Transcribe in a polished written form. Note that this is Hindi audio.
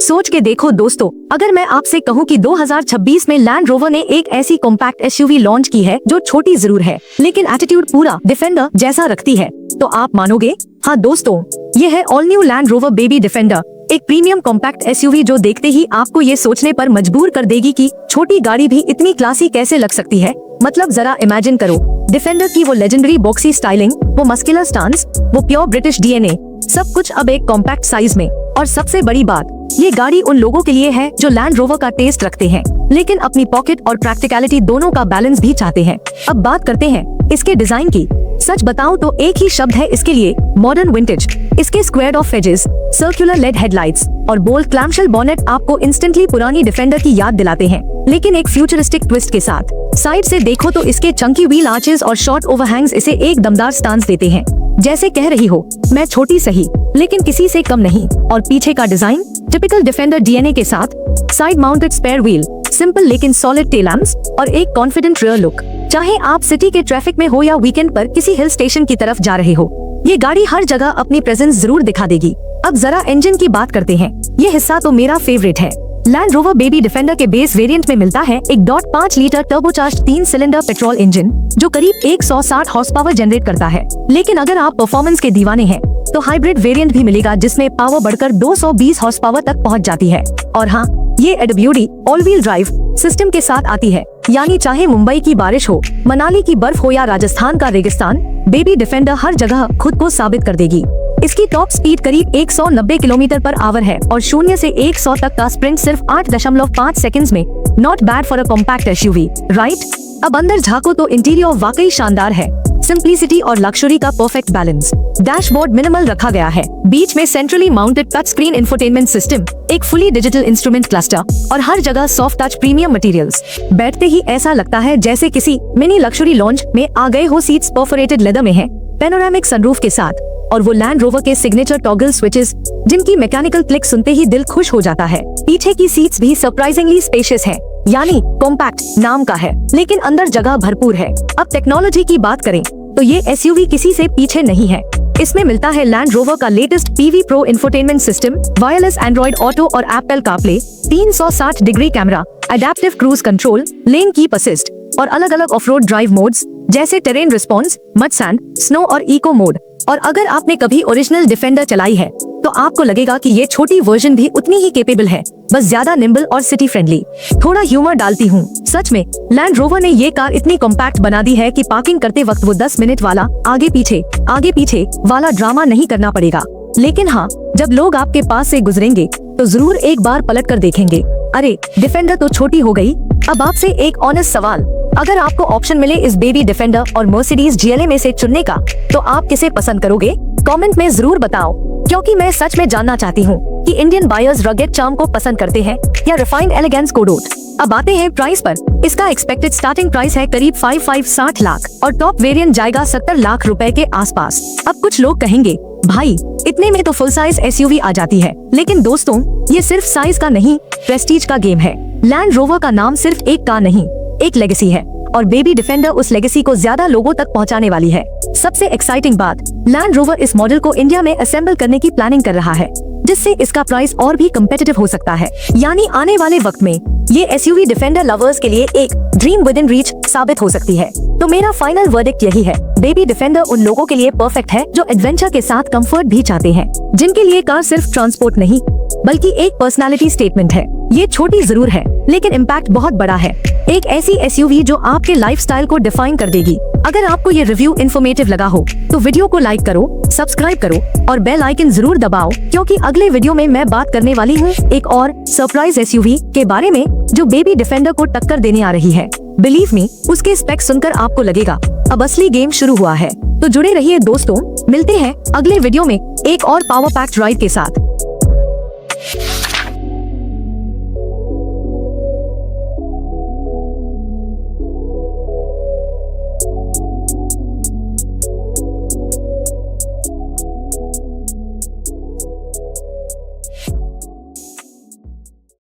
सोच के देखो दोस्तों, अगर मैं आपसे कहूँ कि 2026 में लैंड रोवर ने एक ऐसी कॉम्पैक्ट एसयूवी लॉन्च की है जो छोटी जरूर है लेकिन एटीट्यूड पूरा डिफेंडर जैसा रखती है, तो आप मानोगे? हाँ दोस्तों, ये है all new land rover baby defender, एक प्रीमियम कॉम्पैक्ट एसयूवी जो देखते ही आपको ये सोचने पर मजबूर कर देगी कि छोटी गाड़ी भी इतनी क्लासी कैसे लग सकती है। मतलब जरा इमेजिन करो, डिफेंडर की वो लेजेंडरी बॉक्सी स्टाइलिंग, वो मस्कुलर स्टांस, वो प्योर ब्रिटिश डीएनए, सब कुछ अब एक कॉम्पैक्ट साइज में। और सबसे बड़ी बात, ये गाड़ी उन लोगों के लिए है जो लैंड रोवर का टेस्ट रखते हैं लेकिन अपनी पॉकेट और प्रैक्टिकलिटी दोनों का बैलेंस भी चाहते हैं। अब बात करते हैं इसके डिजाइन की। सच बताऊं तो एक ही शब्द है इसके लिए, मॉडर्न विंटेज। इसके squared off edges, circular LED headlights और बोल्ड क्लैम्पशेल बॉनेट आपको इंस्टेंटली पुरानी डिफेंडर की याद दिलाते हैं, लेकिन एक फ्यूचरिस्टिक ट्विस्ट के साथ। साइड से देखो तो इसके चंकी व्हील आर्चेस और शॉर्ट ओवरहैंग्स इसे एक दमदार स्टांस देते हैं, जैसे कह रही हो मैं छोटी सही लेकिन किसी से कम नहीं। और पीछे का डिजाइन टिपिकल डिफेंडर डीएनए के साथ, side mounted spare wheel, simple लेकिन सॉलिड टेल लैंप्स और एक कॉन्फिडेंट रियर लुक। चाहे आप सिटी के ट्रैफिक में हो या वीकेंड पर किसी हिल स्टेशन की तरफ जा रहे हो, ये गाड़ी हर जगह अपनी प्रेजेंस जरूर दिखा देगी। अब जरा इंजन की बात करते हैं, ये हिस्सा तो मेरा फेवरेट है। लैंड रोवर बेबी डिफेंडर के बेस वेरिएंट में मिलता है 1.5 litre turbocharged 3 cylinder petrol engine जो करीब 160 हॉर्स पावर जनरेट करता है। लेकिन अगर आप परफॉर्मेंस के दीवाने हैं तो हाइब्रिड वेरिएंट भी मिलेगा जिसमें पावर बढ़कर 220 हॉर्स पावर तक पहुंच जाती है। और हाँ, ये AWD all wheel drive system के साथ आती है, यानी चाहे मुंबई की बारिश हो, मनाली की बर्फ हो या राजस्थान का रेगिस्तान, बेबी डिफेंडर हर जगह खुद को साबित कर देगी। इसकी टॉप स्पीड करीब 190 किलोमीटर पर आवर है और 0 से 100 तक का स्प्रिंट सिर्फ 8.5 सेकंड्स में। Not bad for a compact SUV, right? अब अंदर झांको तो इंटीरियर वाकई शानदार है, सिंप्लिसिटी और लग्जरी का परफेक्ट बैलेंस। डैशबोर्ड मिनिमल रखा गया है, बीच में centrally mounted touch screen infotainment system, एक फुली डिजिटल इंस्ट्रूमेंट क्लस्टर और हर जगह सॉफ्ट टच प्रीमियम मटेरियल्स। बैठते ही ऐसा लगता है जैसे किसी मिनी लग्जरी लॉन्च में आ गए हो। सीट्स परफोरेटेड लेदर में है, पैनोरामिक सनरूफ के साथ, और वो लैंड रोवर के सिग्नेचर टॉगल स्विचेस जिनकी मैकेनिकल क्लिक सुनते ही दिल खुश हो जाता है। पीछे की सीट्स भी सरप्राइजिंगली स्पेशियस है, यानी कॉम्पैक्ट नाम का है लेकिन अंदर जगह भरपूर है। अब टेक्नोलॉजी की बात करें तो ये एसयूवी किसी से पीछे नहीं है। इसमें मिलता है लैंड रोवर का latest Pivi Pro infotainment system, wireless Android Auto और Apple CarPlay, 360 degree camera, adaptive cruise control, lane keep assist और अलग अलग ऑफ रोड ड्राइव मोड्स जैसे terrain response, mud sand, snow और इको मोड। और अगर आपने कभी ओरिजिनल डिफेंडर चलाई है तो आपको लगेगा कि ये छोटी वर्जन भी उतनी ही कैपेबल है, बस ज्यादा निम्बल और सिटी फ्रेंडली। थोड़ा ह्यूमर डालती हूँ, सच में लैंड रोवर ने ये कार इतनी कॉम्पैक्ट बना दी है कि पार्किंग करते वक्त वो 10 मिनट वाला आगे पीछे वाला ड्रामा नहीं करना पड़ेगा। लेकिन हाँ, जब लोग आपके पास से गुजरेंगे तो जरूर एक बार पलट कर देखेंगे, अरे डिफेंडर तो छोटी हो गई। अब आपसे एक ऑनेस्ट सवाल, अगर आपको ऑप्शन मिले इस बेबी डिफेंडर और मर्सिडीज जीएलए में से चुनने का, तो आप किसे पसंद करोगे? कमेंट में जरूर बताओ, क्योंकि मैं सच में जानना चाहती हूँ कि इंडियन बायर्स रगेड चार्म को पसंद करते हैं या रिफाइंड एलिगेंस को डोट। अब आते हैं प्राइस पर। इसका एक्सपेक्टेड स्टार्टिंग प्राइस है करीब 60 लाख और टॉप वेरिएंट जाएगा 70 लाख रुपए के आसपास। अब कुछ लोग कहेंगे, भाई इतने में तो फुल साइज एसयूवी आ जाती है। लेकिन दोस्तों, ये सिर्फ साइज का नहीं, प्रेस्टीज का गेम है। लैंड रोवर का नाम सिर्फ एक कार नहीं, एक लेगेसी है और बेबी डिफेंडर उस लेगेसी को ज्यादा लोगों तक पहुंचाने वाली है। सबसे एक्साइटिंग बात, लैंड रोवर इस मॉडल को इंडिया में असेंबल करने की प्लानिंग कर रहा है, जिससे इसका प्राइस और भी कम्पिटिटिव हो सकता है। यानी आने वाले वक्त में ये एसयूवी डिफेंडर लवर्स के लिए एक ड्रीम विद इन रीच साबित हो सकती है। तो मेरा फाइनल वर्डिक्ट यही है, बेबी डिफेंडर उन लोगों के लिए परफेक्ट है जो एडवेंचर के साथ कंफर्ट भी चाहते हैं, जिनके लिए कार सिर्फ ट्रांसपोर्ट नहीं बल्कि एक पर्सनालिटी स्टेटमेंट है। ये छोटी जरूर है लेकिन इम्पैक्ट बहुत बड़ा है, एक ऐसी एसयूवी जो आपके लाइफस्टाइल को डिफाइन कर देगी। अगर आपको ये रिव्यू इन्फॉर्मेटिव लगा हो तो वीडियो को लाइक करो, सब्सक्राइब करो और बेल आइकन जरूर दबाओ, क्योंकि अगले वीडियो में मैं बात करने वाली हूँ एक और सरप्राइज एसयूवी के बारे में जो बेबी डिफेंडर को टक्कर देने आ रही है। बिलीव मी, उसके स्पेक्स सुनकर आपको लगेगा अब असली गेम शुरू हुआ है। तो जुड़े रहिए दोस्तों, मिलते हैं अगले वीडियो में एक और पावर पैक्ड राइड के साथ।